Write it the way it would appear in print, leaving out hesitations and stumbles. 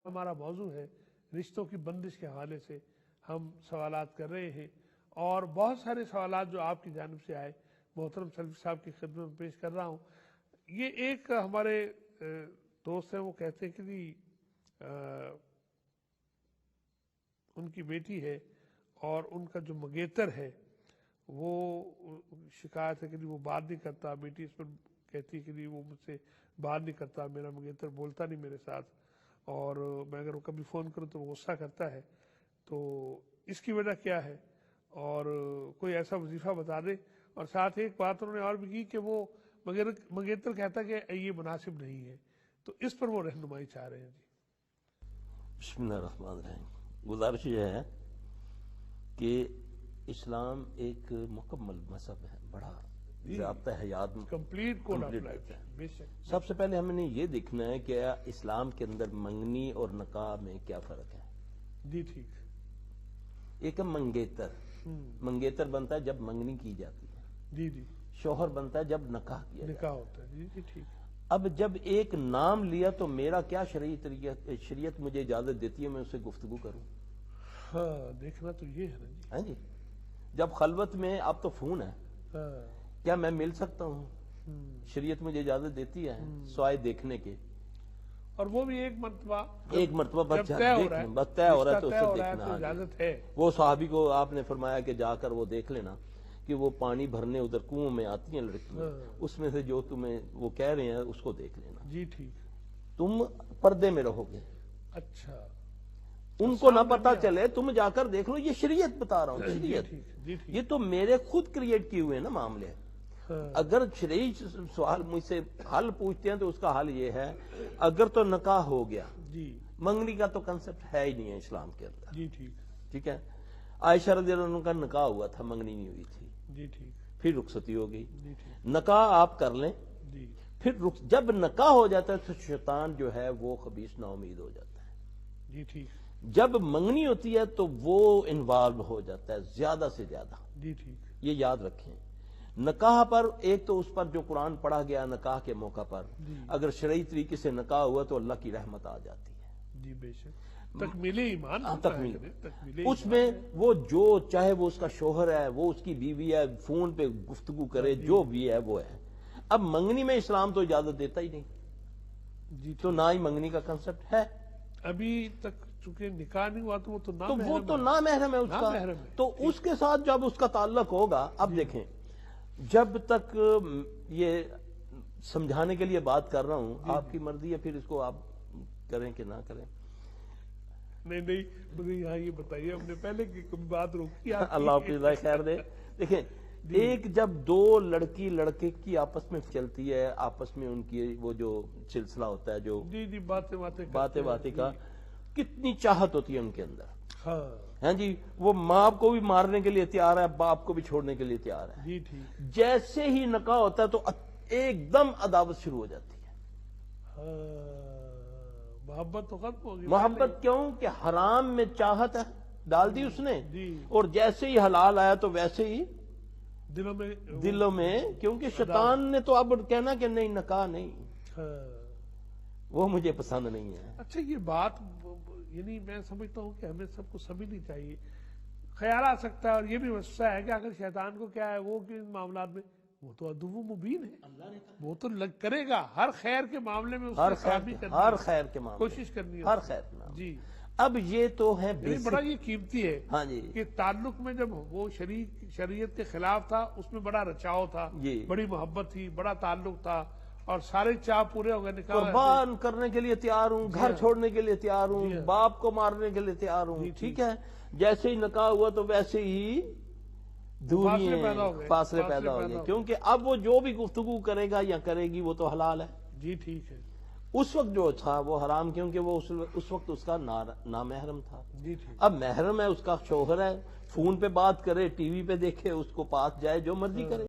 ہمارا موضوع ہے رشتوں کی بندش کے حوالے سے ہم سوالات کر رہے ہیں، اور بہت سارے سوالات جو آپ کی جانب سے آئے محترم سلفی صاحب کی خدمت میں پیش کر رہا ہوں۔ یہ ایک ہمارے دوست ہیں، وہ کہتے ہیں کہ جی ان کی بیٹی ہے اور ان کا جو منگیتر ہے وہ شکایت ہے کہ وہ بات نہیں کرتا، بیٹی اس پر کہتی ہے کہ جی وہ مجھ سے بات نہیں کرتا، میرا منگیتر بولتا نہیں میرے ساتھ، اور میں اگر وہ کبھی فون کروں تو وہ غصہ کرتا ہے، تو اس کی وجہ کیا ہے؟ اور کوئی ایسا وظیفہ بتا دے۔ اور ساتھ ایک بات انہوں نے اور بھی کی کہ وہ منگیتر کہتا کہ یہ مناسب نہیں ہے، تو اس پر وہ رہنمائی چاہ رہے ہیں۔ جی بسم اللہ الرحمن الرحیم۔ گزارش یہ ہے کہ اسلام ایک مکمل مذہب ہے، بڑا ضابطہ حیات کمپلیٹ کوڈ آف لائف ہے۔ سب سے پہلے ہم نے یہ دیکھنا ہے کہ اسلام کے اندر منگنی اور نکاح میں کیا فرق ہے۔ جی ٹھیک۔ ایک ہے منگیتر بنتا ہے جب منگنی کی جاتی ہے، جی جی۔ شوہر بنتا ہے جب نکاح کیا جاتا ہے۔ نکاح ہوتا ہے، جی جی ٹھیک۔ اب جب ایک نام لیا تو میرا کیا شریعت مجھے اجازت دیتی ہے میں اس سے گفتگو کروں؟ ہاں دیکھنا تو یہ ہے نا جی۔ ہاں جی، جب خلوت میں اب تو فون ہے، کیا میں مل سکتا ہوں؟ شریعت مجھے اجازت دیتی ہے سوائے دیکھنے کے، اور وہ بھی ایک مرتبہ بس طے ہو رہا ہے تو اسے دیکھنا اجازت ہے۔ وہ صحابی کو آپ نے فرمایا کہ جا کر وہ دیکھ لینا کہ وہ پانی بھرنے ادھر کنویں میں آتی ہیں لڑکیاں، اس میں سے جو تمہیں وہ کہہ رہے ہیں اس کو دیکھ لینا۔ جی ٹھیک۔ تم پردے میں رہو گے، اچھا، ان کو نہ پتا چلے، تم جا کر دیکھ لو۔ یہ شریعت بتا رہا ہوں، شریعت۔ یہ تو میرے خود کریٹ کیے ہوئے نا معاملے۔ اگر شرعی سوال مجھ سے حل پوچھتے ہیں تو اس کا حل یہ ہے، اگر تو نکاح ہو گیا، منگنی کا تو کنسپٹ ہے ہی نہیں ہے اسلام کے اندر۔ جی ٹھیک۔ ٹھیک ہے، عائشہ رضی اللہ عنہ کا نکاح ہوا تھا، منگنی نہیں ہوئی تھی، جی ٹھیک، پھر رخصتی ہو گئی۔ جی ٹھیک۔ نکاح آپ کر لیں، پھر جب نکاح ہو جاتا ہے تو شیطان جو ہے وہ خبیث نا امید ہو جاتا ہے۔ جی ٹھیک۔ جب منگنی ہوتی ہے تو وہ انوالو ہو جاتا ہے زیادہ سے زیادہ۔ جی ٹھیک۔ یہ یاد رکھیں، نکاح پر ایک تو اس پر جو قرآن پڑھا گیا نکاح کے موقع پر، اگر شرعی طریقے سے نکاح ہوا تو اللہ کی رحمت آ جاتی ہے۔ جی بے شک، تکمیل ایمان ہوتا ہے۔ اس میں وہ جو چاہے وہ اس کا شوہر ہے، وہ اس کی بیوی ہے، فون پہ گفتگو کرے، جو بھی ہے وہ ہے۔ اب منگنی میں اسلام تو اجازت دیتا ہی نہیں، تو نہ ہی منگنی کا کنسپٹ ہے۔ ابھی تک چونکہ نکاح نہیں ہوا تو وہ تو نامحرم ہے اس کا، تو اس کے ساتھ جب اس کا تعلق ہوگا۔ اب دیکھیں، جب تک یہ سمجھانے کے لیے بات کر رہا ہوں، آپ کی مرضی ہے پھر اس کو آپ کریں کہ نہ کریں۔ نہیں مجھے یہاں یہ بتائیے، ہم نے پہلے کی کبھی بات روکی؟ اللہ آپ کی خیر دے۔ دیکھیں، ایک جب دو لڑکی لڑکے کی آپس میں چلتی ہے، آپس میں ان کی وہ جو سلسلہ ہوتا ہے، جو باتیں کا، کتنی چاہت ہوتی ہے ان کے اندر۔ ہاں جی، وہ ماں کو بھی مارنے کے لیے تیار ہے، باپ کو بھی چھوڑنے کے لیے تیار ہے۔ جی ٹھیک۔ جیسے ہی نکاح ہوتا ہے تو ایک دم عداوت شروع ہو جاتی ہے۔ محبت تو ختم ہوگی۔ محبت کیوں کہ حرام میں چاہت ہے ڈال دی اس نے، اور جیسے ہی حلال آیا تو ویسے ہی دلوں میں، کیونکہ شیطان نے تو اب کہنا کہ نہیں نکاح نہیں، وہ مجھے پسند نہیں ہے۔ اچھا، یہ بات یعنی میں سمجھتا ہوں کہ ہمیں سب کو سمجھنی چاہیے۔ خیال آ سکتا ہے اور یہ بھی وسوسہ ہے کہ اگر شیطان کو کیا ہے، وہ کہ ان معاملات میں وہ تو عدو مبین ہے، وہ تو کرے گا ہر خیر کے معاملے میں، ہر خیر کے معاملے کوشش کرنی ہے، ہر خیر کے معاملے۔ جی، اب یہ تو ہے بڑا یہ قیمتی ہے۔ ہاں جی، کہ تعلق میں جب وہ شریعت کے خلاف تھا، اس میں بڑا رچاؤ تھا، بڑی محبت تھی، بڑا تعلق تھا، اور سارے چاہ پورے ہو گئے، نکاح قربان کرنے کے لیے تیار ہوں، گھر چھوڑنے کے لیے تیار ہوں، باپ کو مارنے کے لیے تیار ہوں۔ ٹھیک ہے، جیسے ہی نکاح ہوا تو ویسے ہی فاصلے پیدا ہو گئے، کیونکہ اب وہ جو بھی گفتگو کرے گا یا کرے گی وہ تو حلال ہے۔ جی ٹھیک ہے۔ اس وقت جو تھا وہ حرام، کیونکہ وہ اس وقت اس کا نامحرم تھا۔ اب محرم ہے، اس کا شوہر ہے، فون پہ بات کرے، ٹی وی پہ دیکھے، اس کو پاس جائے، جو مرضی کرے۔